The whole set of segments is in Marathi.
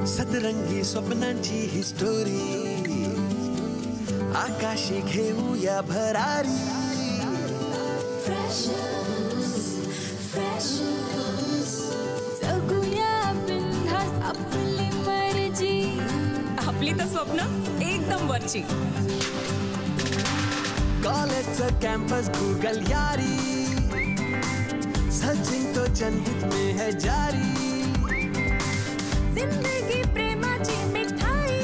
सतरंगी स्वप्नांची ही स्टोरी आकाशी घेऊया भरारी जगूया बिनधास्त आपली मर्जी आपली तर स्वप्न एकदम वरची कॉलेजचं कॅम्पस गूगल यारी सचिन तो जनहित में है जारी जिंदगी प्रेमाची मिठाई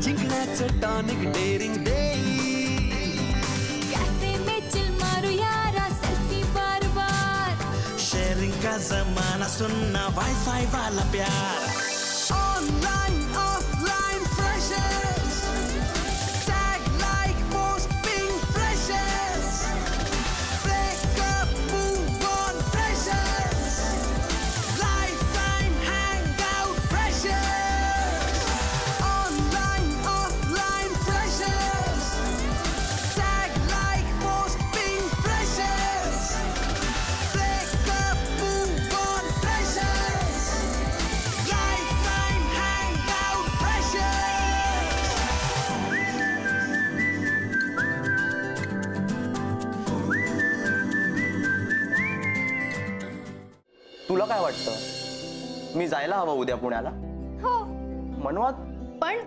जिंकण्याचं टॉनिक डेरिंग देई कैफे में चिल मारू यारा सेल्फी बार बार शेयरिंग का जमाना सुनना वाईफाई वाला प्यार online offline freshers tag like post ping freshers breakup move on freshers life time hang out freshers online offline freshers tag like post ping freshers breakup move on freshers life time hang out freshers तुला काय वाटतं मी जायला हवं उद्या पुण्याला? हो मनवात पण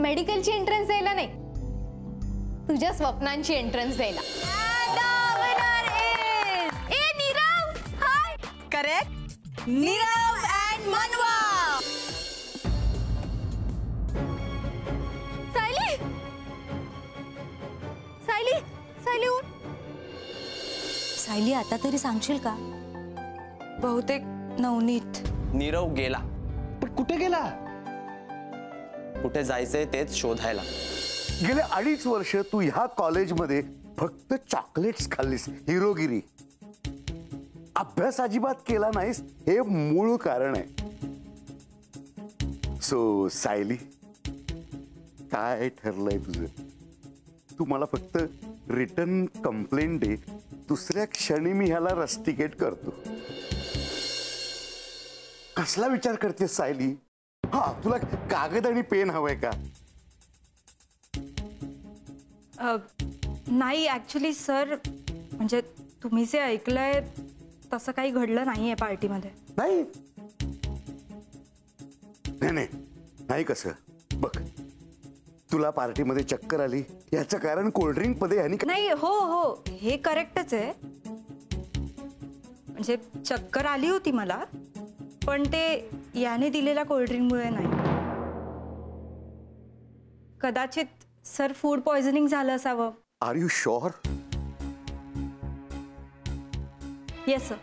मेडिकलची एंट्रन्स द्यायला नाही, तुझ्या स्वप्नांची एंट्रन्स द्यायला. करेक्ट नीरव अँड मनवा सायली सायली सायली उठ. सायली आता तरी सांगशील का? बहुतेक नवनीत. नीरव गेला. पण कुठे गेला? कुठे जायचंय तेच शोधायला. गेले 2.5 वर्ष तू ह्या कॉलेजमध्ये फक्त चॉकलेट्स खाल्लीस, हिरोगिरी. अभ्यास अजिबात केला नाहीस, हे मूळ कारण आहे. सो सायली, काय ठरलंय तुझं? तू मला फक्त रिटर्न कंप्लेंट दे, दुसऱ्या क्षणी मी ह्याला रस्टिकेट करतो. कसला विचार करते सायली? हा, तुला कागद आणि पेन हवंय का? नाही ऍक्च्युली सर, म्हणजे तुम्ही जे ऐकलंय तसं काही घडलं नाहीये पार्टीमध्ये. नाही नाही नाही कसं? बघ, तुला पार्टीमध्ये चक्कर आली याचं कारण कोल्ड्रिंक मध्ये आणि नाही. हो हो, हे करेक्टच आहे. म्हणजे चक्कर आली होती मला, पण ते याने दिलेल्या कोल्ड्रिंकमुळे नाही. कदाचित सर फूड पॉइझनिंग झालं असावं. Are you sure? Yes sir.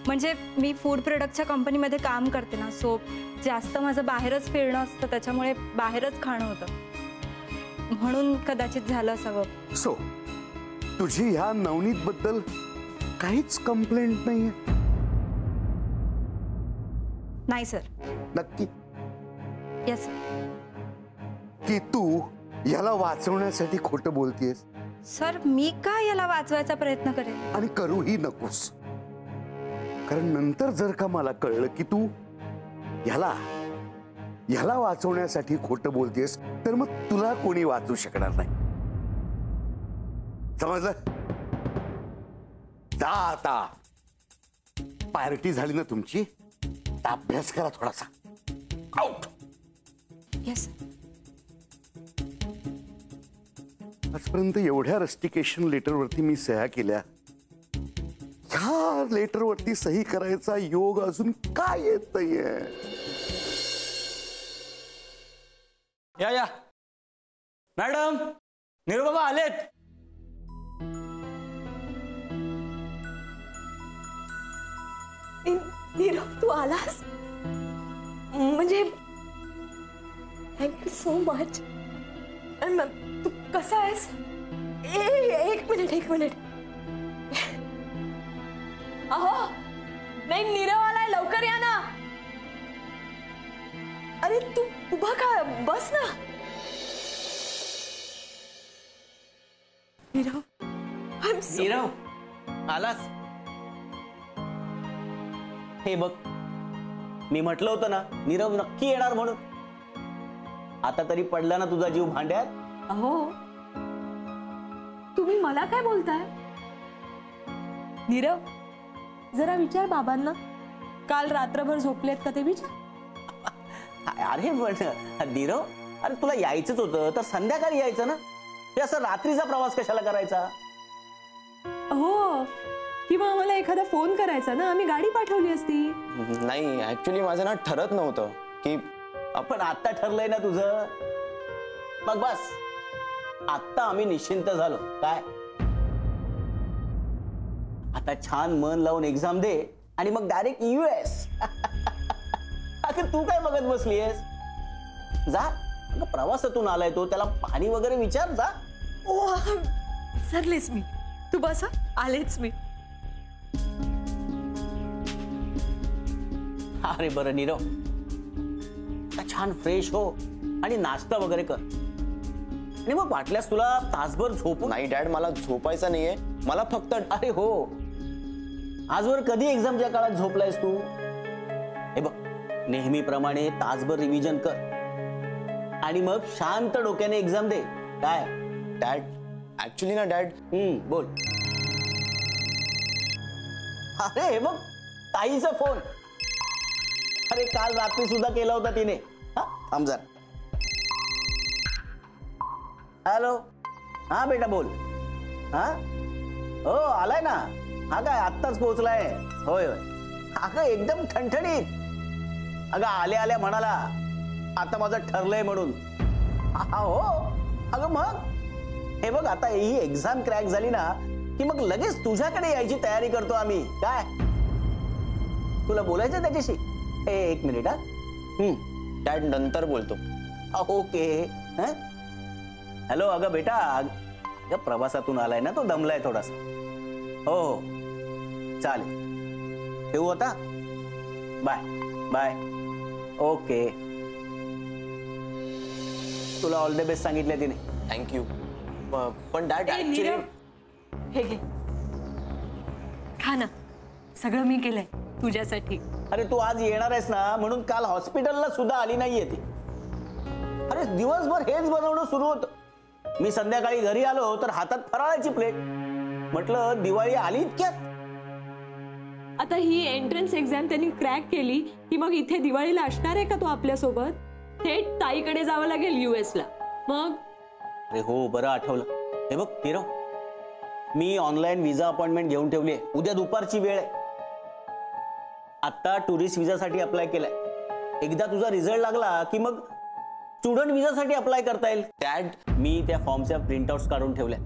म्हणजे मी फूड प्रोडक्टच्या कंपनीमध्ये काम करते ना, सो जास्त माझं बाहेरच फिरणं असतं, त्याच्यामुळे बाहेरच खाणं होतं, म्हणून कदाचित झालं असावं. सो तुझी ह्या नवनीत बद्दल काहीच कंप्लेंट नाहीये? नाही सर. नक्की? Yes sir. की तू याला वाचवण्यासाठी खोटं बोलतेस? सर, मी का याला वाचवायचा प्रयत्न करेन? आणि करूही नकोस, कारण नंतर जर का मला कळलं की तू याला वाचवण्यासाठी खोटं बोलतेस, तर मग तुला कोणी वाचू शकणार नाही. समजलं? जा आता. पार्टी झाली ना तुमची, अभ्यास करा थोडासा. आउट. येस. आजपर्यंत एवढ्या रस्टिकेशन लेटरवरती मी सह्या केल्या, ह्या लेटरवरती सही करायचा योग अजून काय येत नाहीये? या मॅडम, नीरव बाबा आलेत. नीरव, तू आलास म्हणजे थँक्यू सो मच. तू कसा आहेस? एक मिनिट. अहो नाही, नीरव आलाय, लवकर या ना. अरे तू उभा का? बस ना. नीरव, नीरव आलास? हे बघ, मी म्हटलं होतं ना नीरव नक्की येणार म्हणून. आता तरी पडला ना तुझा जीव भांड्यात. अहो तुम्ही मला काय बोलताय? नीरव जरा विचार बाबांना, काल रात्रभर झोपलेत का ते विचार. अरे पण नीरव, अरे तुला यायचंच होतं तर संध्याकाळी यायचं ना. हे असं रात्रीचा प्रवास कशाला करायचा? हो, किंवा आम्हाला एखादा फोन करायचा ना, आम्ही गाडी पाठवली असती. नाही, ऍक्च्युली माझं ना ठरत नव्हतं की. आपण आता ठरलंय ना तुझं. मग बस आता आम्ही निश्चिंत झालो. काय आता छान मन लावून एक्झाम दे आणि मग डायरेक्ट US. अगं तू काय बघत बसलीयस? जा, प्रवासातून आलाय तो, त्याला पाणी वगैरे विचार जा. ओ सरलेच मी, तू बसा, आलेच मी. अरे बरं नीरव, आता छान फ्रेश हो आणि नाश्ता वगैरे कर आणि मग वाटल्यास तुला तासभर झोप. नाही डॅड, मला झोपायचं नाहीये, मला फक्त. अरे हो, आजवर कधी एक्झामच्या काळात झोपलायस तू? हे बघ, नेहमीप्रमाणे तासभर रिव्हिजन कर आणि मग शांत डोक्याने एक्झाम दे. काय डॅड, ऍक्च्युली ना डॅड. बोल. अरे हे बघ, ताईचा फोन. अरे काल रात्री सुद्धा केला होता तिने. थांब जरा. हॅलो, हा बेटा बोल. हा हो, आलाय ना. हा काय आत्ताच पोहोचलाय? होय होय. अगं एकदम ठणठणीत. अगं आल्या आल्या म्हणाला आता माझं ठरलंय म्हणून. हो अगं मग हे बघ, आता ही एक्झाम क्रॅक झाली ना की मग लगेच तुझ्याकडे यायची तयारी करतो आम्ही. काय तुला बोलायचं त्याच्याशी? एक मिनिट. हा डॅड, नंतर बोलतो. ओके. हॅलो, अगं बेटा, प्रवासातून आलाय ना तो, दमलाय थोडासा. हो हो चालेल, ठेवू आता. Bye bye. ओके. तुला ऑल द बेस्ट सांगितलं तिने. थँक्यू. पण डॅड ऍक्च्युली. हे घे, खा ना, सगळं मी केलंय तुझ्यासाठी. अरे तू आज येणार आहेस ना म्हणून काल हॉस्पिटलला सुद्धा आली नाहीये ती. अरे दिवसभर हेच बनवणं सुरू होतं. मी संध्याकाळी घरी आलो तर हातात फराळाची प्लेट. म्हटलं दिवाळी आली इतक्यात. आता ही एंट्रन्स एक्झाम त्यांनी क्रॅक केली की मग इथे दिवाळीला असणार आहे का तो आपल्यासोबत? थेट ताईकडे जावं लागेल US ला. मग अरे हो, बरं आठवलं. हे बघ नीरव, मी ऑनलाईन व्हिसा अपॉइंटमेंट घेऊन ठेवली आहे. उद्या दुपारची वेळ आहे. आता टुरिस्ट व्हिसासाठी अप्लाय केलाय. एकदा तुझा रिझल्ट लागला की मग स्टुडंट व्हिसासाठी अप्लाय करता येईल. डॅड, मी त्या फॉर्मच्या प्रिंटआउट्स काढून ठेवल्या.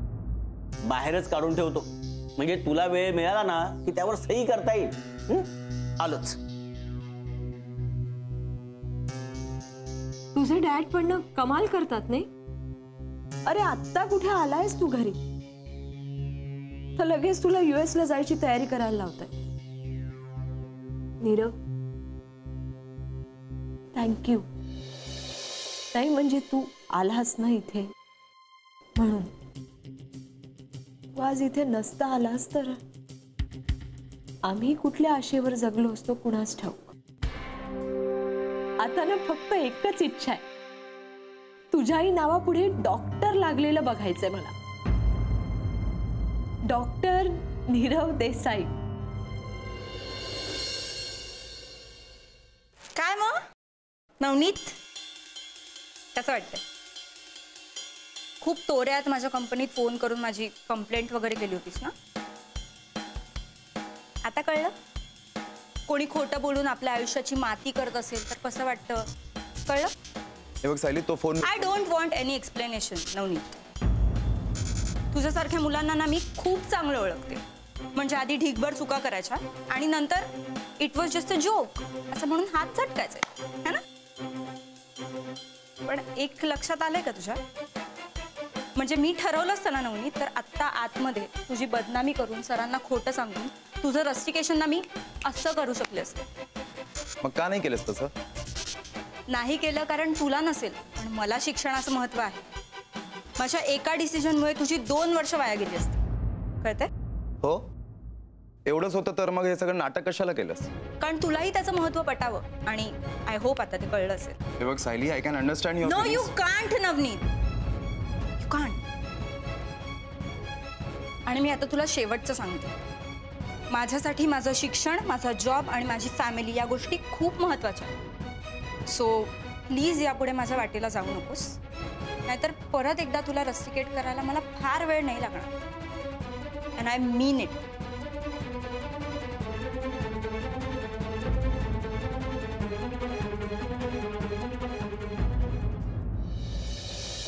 बाहेरच काढून ठेवतो म्हणजे तुला वेळ मिळाला ना की त्यावर सही करता येईल. आलोच. तुझे डॅड पण ना कमाल करतात नाही. अरे आत्ता कुठे आलायस तू घरी, तर लगेच तुला US ला जायची तयारी करायला लावताय. नीरव, थँक्यू. नाही म्हणजे तू आलास ना इथे म्हणून. तू आज इथे नसता आलास तर आम्ही कुठल्या आशेवर जगलो असतो कुणास ठाऊक. आता ना फक्त एकच इच्छा आहे, तुझ्याही नावापुढे डॉक्टर लागलेलं बघायचंय मला. डॉक्टर नीरव देसाई. काय मग नवनीत, कसं वाटतंय? खूप तोऱ्यात माझ्या कंपनीत फोन करून माझी कंप्लेंट वगैरे केली होतीस ना. आता कळलं कोणी खोटं बोलून आपल्या आयुष्याची माती करत असेल तर कसं वाटतं. कळलं? हे बघ सायली, तो phone. I don't want any explanation Navneet. तुझ्यासारख्या मुलांना ना मी खूप चांगलं ओळखते. म्हणजे आधी ढीगभर चुका करायच्या आणि नंतर it was just a joke असं म्हणून हात झटकायचे, है ना. पण एक लक्षात आलंय का तुझ्या, म्हणजे मी ठरवलं असतं ना नवनीत, तर आत्ता आतमध्ये तुझी बदनामी करून सरांना खोटं सांगून तुझं रस्टिकेशन ना मी असं करू शकले असते. मग का नाही केलंस तसं? नाही केलं कारण तुला नसेल, पण मला शिक्षणाचं महत्व आहे. माझ्या एका डिसिजनमुळे तुझी 2 वर्ष वाया गेली असते. कळतंय? हो, एवढंच होतं तर मग हे सगळं नाटक कशाला केलंस? कारण तुलाही त्याचं महत्व पटावं आणि आय होप आता ते कळलं असेल. हे बघ Sayali, I can understand your no you can't Navneet, you can't. आणि मी आता तुला शेवटचं सांगते, माझ्यासाठी माझं शिक्षण, माझा जॉब आणि माझी फॅमिली या गोष्टी खूप महत्त्वाच्या आहेत. सो प्लीज यापुढे माझ्या वाटेला जाऊ नकोस, नाहीतर परत एकदा तुला रस्टिकेट करायला मला फार वेळ नाही लागणार. And I mean it.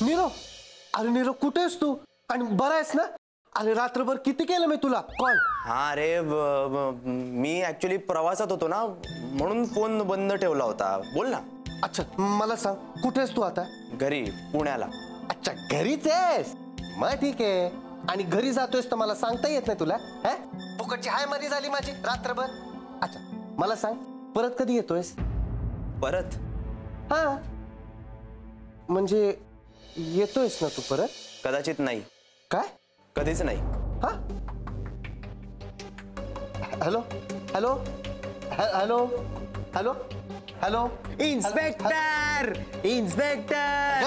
Nirav, अरे नीरव कुठे आहेस तू? आणि बरा आहेस ना? अरे रात्रभर किती केलं मी तुला कॉल. हा अरे मी ऍक्च्युली प्रवासात होतो ना, म्हणून फोन बंद ठेवला होता. बोल ना. अच्छा मला सांग, कुठे आहेस तू आता? घरी, पुण्याला. अच्छा घरीच आहेस, मग ठीक आहे. आणि घरी जातोयस तर मला सांगता येत नाही तुला? फुकटची हाय मध्ये झाली माझी रात्रभर. अच्छा मला सांग, परत कधी येतोयस? परत? हा म्हणजे येतोयस ना तू परत? कदाचित नाही. काय? कधीच नाही. हा hello hello hello hello hello. Inspector, inspector,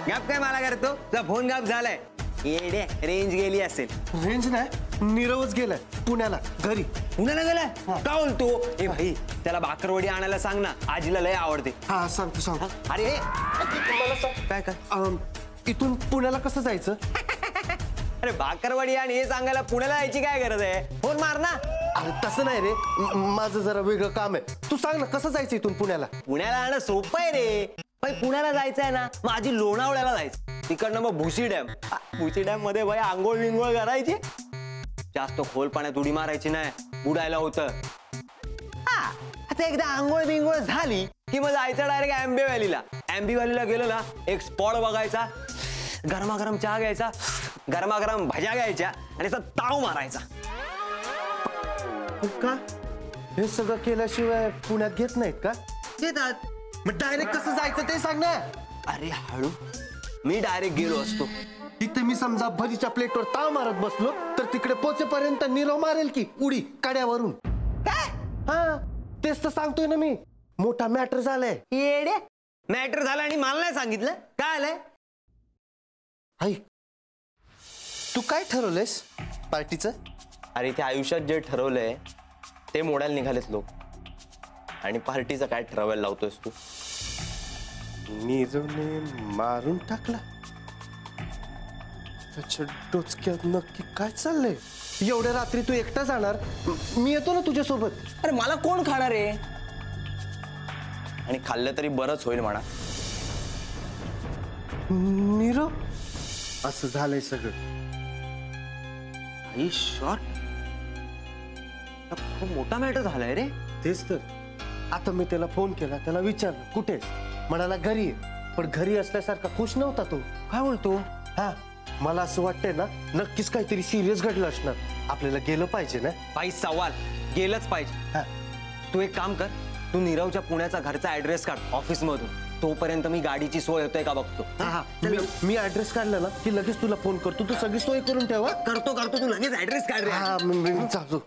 गप काय मला करतो? तुझा फोन गप झालाय. येडे, रेंज गेली असेल. रेंज नाही, नीरवच गेलाय पुण्याला घरी. पुण्याला गेलाय? का बोलतो? ए भाई, त्याला भाकरवडी आणायला सांग ना, आजीला लय आवडते. हा सांगतो सांगतो. अरे मला सांग काय काय इथून पुण्याला कसं जायचं? अरे भाकरवडी आणि हे सांगायला पुण्याला जायची काय गरज आहे? फोन मार ना. अरे तसं नाही रे, माझं जरा वेगळं काम आहे. तू सांग ना कसं जायचं इथून पुण्याला? पुण्याला जाणं सोपं आहे रे. पण पुण्याला जायचं आहे ना, मग आधी लोणावळ्याला जायचं. तिकडनं मग भुशी डॅम. भुशी डॅम मध्ये भाई आंघोळ विंघोळ करायची. जास्त खोल पाण्यात उडी मारायची नाही, बुडायला होतं. आता एकदा आंघोळ बिंघोळ झाली की मग जायचं डायरेक्ट आंबे व्हॅलीला. आंबे व्हॅलीला गेलो ना, एक स्पॉट बघायचा, गरमागरम चहा घ्यायचा, गरमागरम भज्या घ्यायच्या आणि असा ताव मारायचा. का हे सगळं केल्याशिवाय पुण्यात घेत नाहीत का? येतात. मग डायरेक्ट कसं जायचं ते सांग ना. अरे हळू, मी डायरेक्ट गेलो असतो. इथे मी समजा भजीच्या प्लेटवर ताव मारत बसलो तर तिकडे पोचेपर्यंत नीरव मारेल की उडी काड्यावरून. काय? हा तेच तर सांगतोय ना मी, मोठा मॅटर झालाय. येडे, मॅटर झाला आणि मला नाही सांगितलं. काय आलंय? ऐक, तू काय ठरवलंयस पार्टीचं? अरे इथे आयुष्यात जे ठरवलंय ते मोडायला निघालेच लोक, आणि पार्टीचं काय ठरवायला लावतोयस तू? नीरवने मारून टाकला. त्याच्या डोचक्यात नक्की काय चाललंय? एवढ्या रात्री तू एकटा जाणार? मी येतो ना तुझ्यासोबत. अरे मला कोण खाणार आहे? आणि खाल्लं तरी बरंच होईल म्हणा. नीरव, असं झालंय सगळं. आई शॉट, खूप मोठा मॅटर झालाय रे. तेच तर. आता मी त्याला फोन केला, त्याला विचारलं कुठे, म्हणाला घरी आहे. पण घरी असल्यासारखा खुश नव्हता तो. काय बोलतो? हा मला असं वाटतंय ना, नक्कीच काहीतरी सिरियस घडलं असणार. आपल्याला गेलं पाहिजे ना. बाई सवाल, गेलंच पाहिजे. तू एक काम कर, तू नीरवच्या पुण्याचा घरचा ऍड्रेस काढ ऑफिस मधून. तोपर्यंत मी गाडीची सोय होतोय का बघतो. मी ऍड्रेस काढला ना की लगेच तुला फोन करतो. तू सगळी सोय करून ठेवा. करतो करतो, तू लगेच ऍड्रेस काढ रे. हा मी जातो.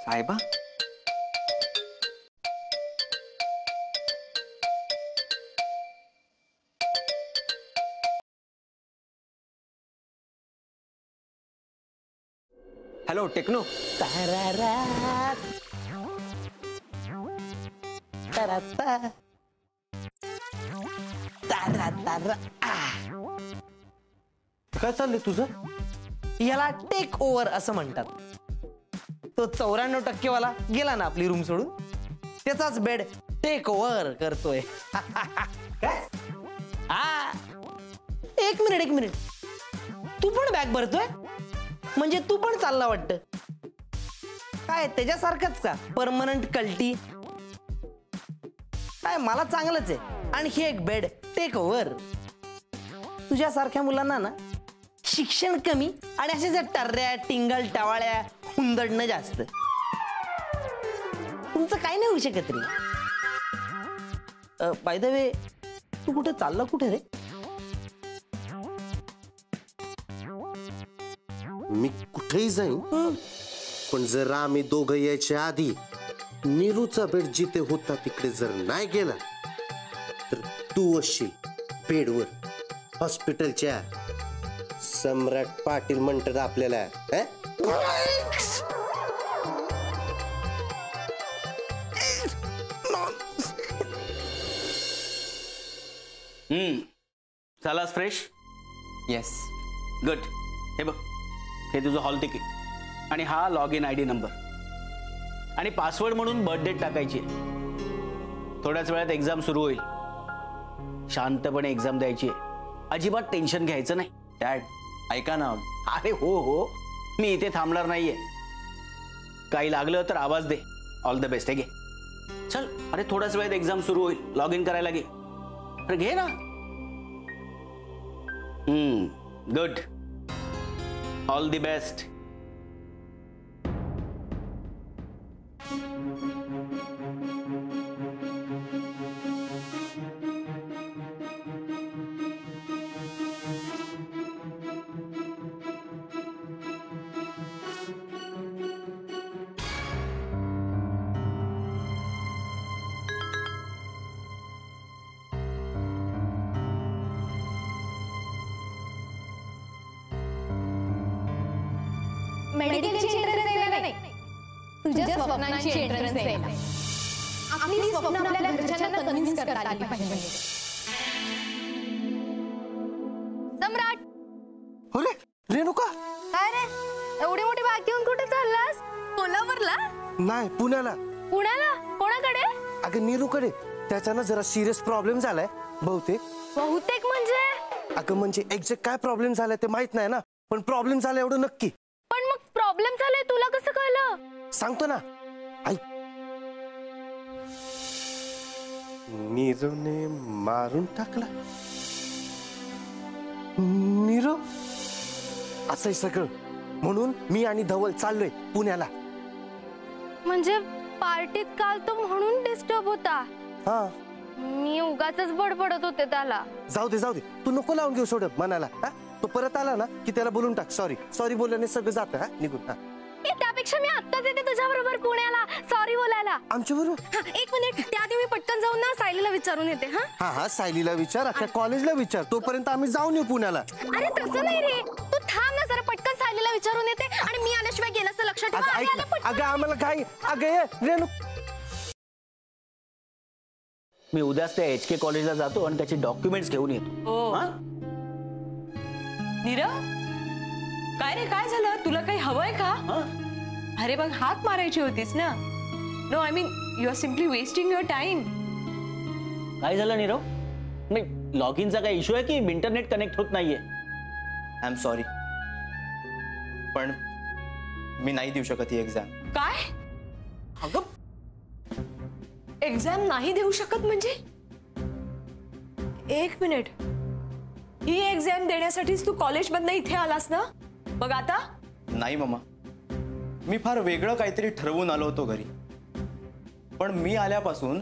साहेबा, हॅलो टेक्नो. काय चाललंय तुझं? याला टेक ओव्हर असं म्हणतात. तो 94% वाला गेला ना आपली रूम सोडून, त्याचाच बेड टेक ओव्हर करतोय. काय? हा, एक मिनिट, तू पण बॅग भरतोय? म्हणजे तू पण चालला वाटतं. काय त्याच्यासारखंच का परमनंट कल्टी? काय मला चांगलंच आहे. आणि हे एक बेड टेक ओव्हर. तुझ्यासारख्या मुलांना ना शिक्षण कमी आणि असे टर्र्या टिंगल टवाळ्या हुंदडणं जास्त. तुमचं काय नाही होऊ शकत रे. बाय द वे, तू कुठे चालला? कुठे रे? मी कुठेही जाईन, पण जर आम्ही दोघं यायच्या आधी नीरूचा बेड जिथे होता तिकडे जर नाही गेला तर तू असशील बेडवर हॉस्पिटलच्या. सम्राट पाटील म्हणतात आपल्याला. झालास फ्रेश? येस. गुड. हे बघ, हे तुझं हॉल तिकीट आणि हा लॉग इन ID नंबर आणि पासवर्ड म्हणून बर्थ डेट टाकायची. थोड्याच वेळात एक्झाम सुरू होईल. शांतपणे एक्झाम द्यायची आहे. अजिबात टेन्शन घ्यायचं नाही. डॅड ऐका ना. अरे हो हो, मी इथे थांबणार नाहीये. काही लागलं तर आवाज दे. All the best. हे घे. चल. अरे थोड्याच वेळात एक्झाम सुरू होईल. लॉग इन करायला घे. अरे घे ना. गुड. All the best. मेडिकलची एंट्रन्स द्यायला नाही, तुझ्या स्वप्नांची एंट्रन्स द्यायला. आपली स्वप्न आपल्या घरच्यांना कन्व्हिन्स करता आली पाहिजे. सम्राट. अरे रेणुका, काय रे, एवढी मोठी बाग घेऊन कुठे चाललास? कोल्हापूरला? नाही, पुण्याला. पुण्याला? कोणाकडे? अगं नीरूकडे. त्याचा ना जरा सिरियस प्रॉब्लेम झालाय बहुतेक. बहुतेक म्हणजे? अगं म्हणजे एक्झॅक्ट काय प्रॉब्लेम झालाय ते माहित नाही ना, पण प्रॉब्लेम झाला एवढं नक्की. पण मग प्रॉब्लेम झालाय तुला कसं कळलं? सांगतो ना, ऐक. नीरूने मारून टाकला. नीरू असंही सगळं म्हणून मी आणि धवल चाललोय पुण्याला. म्हणजे पार्टीत काल तो म्हणून डिस्टर्ब होता. हा, मी उगाचच बडबडत होते त्याला. जाऊ दे जाऊ दे, तू नको लावून घेऊ सोड मनाला. तो परत आला ना की त्याला बोलून टाक. सॉरी सॉरी बोलल्याने सगळं जातं निघून. त्यापेक्षा मी आत्ताच येते तुझ्या बरोबर पुण्याला सॉरी बोलायला. आमच्या बरोबर? एक मिनिट, त्याआधी मी पटकन जाऊन ना सायलीला विचारून येते. हा हा, सायलीला विचार, अख्ख्या कॉलेजला विचार. तोपर्यंत आम्ही जाऊन येऊ पुण्याला. अरे तसं नाही रे, तू थांब ना जरा. पटकन सायलीला विचारून येते आणि मी आल्याशिवाय गेलास तर लक्षात ठेव. अगं आम्हाला काय. अगं रेणू, मी उद्याच त्या HK कॉलेजला जातो आणि त्याचे डॉक्युमेंट्स घेऊन येतो. नीरव, काय रे, काय झालं? तुला काही हवंय का? अरे बघ, हाक मारायची होतीस ना. No, I mean you are simply wasting your time. काय झालं नीरव? नाही, लॉग इनचा काय इश्यू आहे की इंटरनेट कनेक्ट होत नाहीये? आय एम सॉरी, पण मी नाही देऊ शकत ही एक्झाम. काय? अगं, एक्झाम नाही देऊ शकत म्हणजे? एक मिनिट, ही एक्झाम देण्यासाठीच तू कॉलेजमधनं इथे आलास ना? मग आता? नाही मम्मा, मी फार वेगळं काहीतरी ठरवून आलो होतो घरी. पण मी आल्यापासून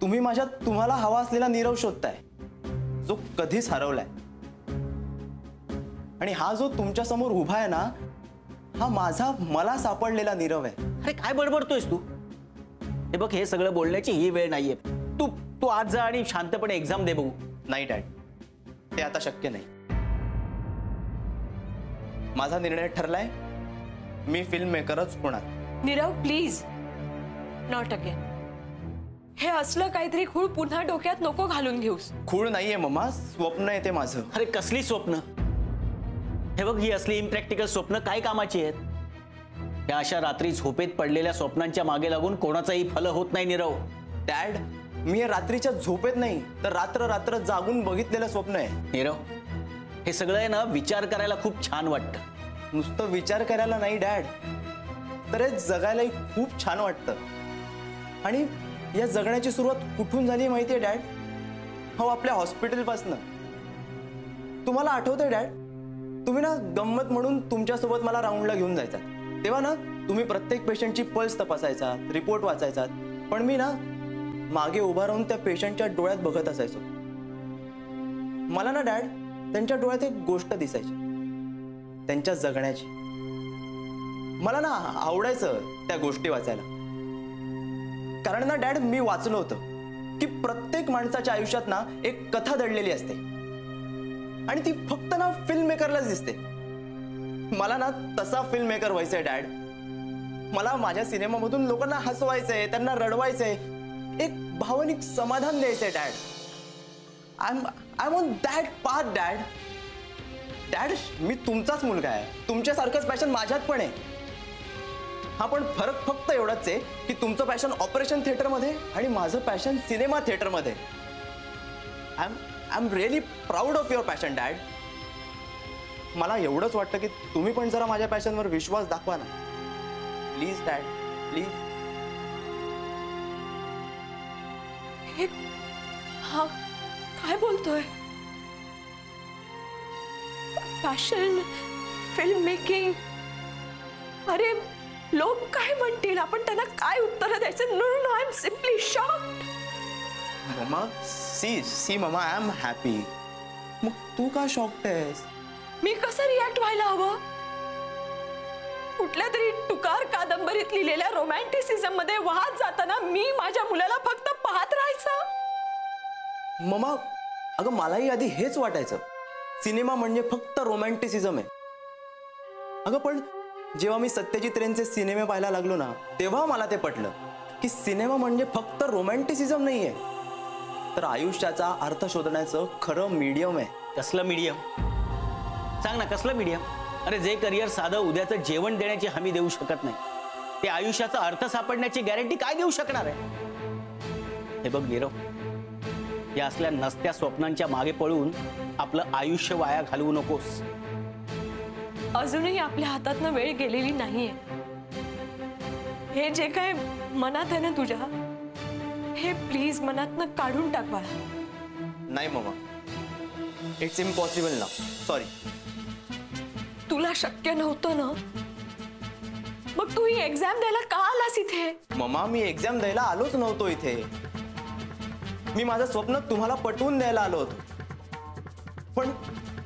तुम्ही माझ्यात तुम्हाला हवा असलेला नीरव शोधताय, जो कधीच हरवलाय. आणि हा जो तुमच्या समोर उभा आहे ना, हा माझा मला सापडलेला नीरव आहे. अरे काय बडबडतोयस तू? हे बघ, हे सगळं बोलण्याची ही वेळ नाहीये. तू तू आज जा आणि शांतपणे एक्झाम दे बघू. नाही डॅड, ते आता शक्य नाही. माझा निर्णय ठरलाय, मी फिल्म मेकरच होणार. Nirav, please not again. हे असलं काहीतरी खूळ पुन्हा डोक्यात नको घालून घेऊस. खूळ नाहीये मम्मा, स्वप्न आहे ते माझं. अरे कसली स्वप्न? हे बघ, ही असली इम्प्रॅक्टिकल स्वप्न काय कामाची आहेत? या अशा रात्री झोपेत पडलेल्या स्वप्नांच्या मागे लागून कोणाचाही फल होत नाही नीरव. डॅड, मी हे रात्रीच्या झोपेत नाही तर रात्र रात्र जागून बघितलेलं स्वप्न आहे. नीरव, हे सगळं आहे ना, विचार करायला खूप छान वाटतं. नुसतं विचार करायला नाही डॅड, तर हे जगायलाही खूप छान वाटतं. आणि या जगण्याची सुरुवात कुठून झाली माहितीये डॅड? हो, आपल्या हॉस्पिटलपासनं. तुम्हाला आठवतंय डॅड, तुम्ही ना गंमत म्हणून तुमच्यासोबत मला राऊंडला घेऊन जायचा. तेव्हा ना तुम्ही प्रत्येक पेशंटची पल्स तपासायचा, रिपोर्ट वाचायचा, पण मी ना मागे उभा राहून त्या पेशंटच्या डोळ्यात बघत असायचो. मला ना डॅड त्यांच्या डोळ्यात एक गोष्ट दिसायची, त्यांच्या जगण्याची. मला ना आवडायचं त्या गोष्टी वाचायला. कारण ना डॅड, मी वाचलं होतं की प्रत्येक माणसाच्या आयुष्यात ना एक कथा दडलेली असते आणि ती फक्त ना फिल्म मेकरलाच दिसते. मला ना तसा फिल्म मेकर व्हायचंय डॅड. मला माझ्या सिनेमामधून लोकांना हसवायचंय, त्यांना रडवायचंय, एक भावनिक समाधान द्यायचंय dad. I am on that path dad. Dad, मी तुमचाच मुलगा आहे. तुमच्यासारखंच पॅशन माझ्यात पण आहे. हा, पण फरक फक्त एवढाच आहे की तुमचं पॅशन ऑपरेशन थिएटरमध्ये आणि माझं पॅशन सिनेमा थिएटरमध्ये. I am really proud of your passion dad. मला एवढंच वाटतं की तुम्ही पण जरा माझ्या पॅशनवर विश्वास दाखवा ना. Please dad, please. हा काय बोलतोय? Passion, film making. अरे लोक काय म्हणतील, आपण त्यांना काय उत्तर द्यायचं? No no, I am simply shocked. Mamma, see mamma, I am happy. मग तू का शॉक्ड आहेस? मी कसं रिॲक्ट व्हायला हवं? कुठल्या तरी टुकार कादंबरीत लिहिलेल्या रोमॅन्टिसिझम मध्ये वाहत जाताना मी माझ्या मुलाला फक्त पाहत राहायचं? मम्मा, अगं मलाही आधी हेच वाटायचं, सिनेमा म्हणजे फक्त रोमॅन्टिसिझम आहे. अगं पण जेव्हा मी सत्यजित रेंचे सिनेमे पाहायला लागलो ना, तेव्हा मला ते पटलं की सिनेमा म्हणजे फक्त रोमॅन्टिसिझम नाहीये, तर आयुष्याचा अर्थ शोधण्याचं खरं मीडियम आहे. कसलं मीडियम? सांग ना, कसलं मीडियम? अरे जे करिअर साधं उद्याचं जेवण देण्याची हमी देऊ शकत नाही, ते आयुष्याचा अर्थ सापडण्याची गॅरंटी काय देऊ शकणार आहे? हे बघ नीरव, या असल्या नसत्या स्वप्नांच्या मागे पळून आपलं आयुष्य वाया घालवू नकोस. अजूनही आपल्या हातातनं वेळ गेलेली नाहीये. हे जे काय मनात आहे ना तुझ्या, हे प्लीज मनातनं काढून टाक बाळा. नाही मम्मा, इट्स इम्पॉसिबल ना. सॉरी. तुला शक्य नव्हतं ना, मग तू ही एक्झाम द्यायला का आलास इथे? मम्मा, मी एक्झाम द्यायला आलोच नव्हतो इथे. मी माझं स्वप्न तुम्हाला पटवून द्यायला आलो होतो, पण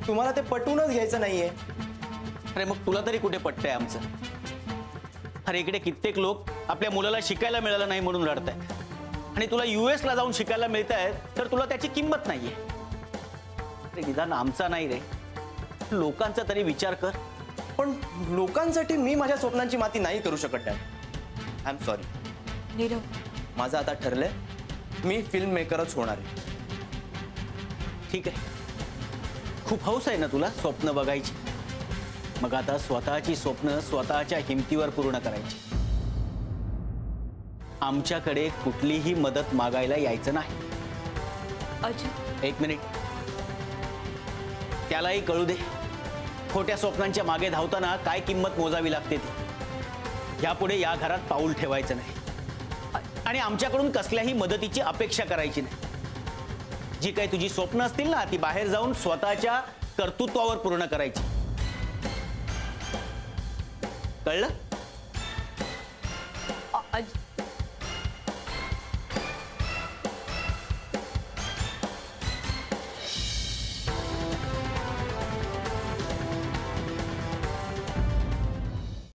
तुम्हाला ते पटवूनच घ्यायचं नाहीये. अरे मग तुला तरी कुठे पटतंय आमचं? अरे इकडे कित्येक लोक आपल्या मुलाला शिकायला मिळालं नाही म्हणून रडतायत, आणि तुला US ला जाऊन शिकायला मिळतंय तर तुला त्याची किंमत नाहीये. अरे निदान आमचा नाही रे, लोकांचा तरी विचार कर. पण लोकांसाठी मी माझ्या स्वप्नांची माती नाही करू शकत dad. I am sorry. Nirav, माझं आता ठरलंय, मी फिल्म मेकरच होणार आहे. ठीक आहे, खूप हौस आहे ना तुला स्वप्न बघायची. मग आता स्वतःची स्वप्न स्वतःच्या हिमतीवर पूर्ण करायची. आमच्याकडे कुठलीही मदत मागायला यायचं नाही. अजित, एक मिनिट, त्यालाही कळू दे खोट्या स्वप्नांच्या मागे धावताना काय किंमत मोजावी लागते ती. यापुढे या घरात पाऊल ठेवायचं नाही आणि आमच्याकडून कसल्याही मदतीची अपेक्षा करायची नाही. जी काही तुझी स्वप्न असतील ना, ती बाहेर जाऊन स्वतःच्या कर्तृत्वावर पूर्ण करायची. कळलं?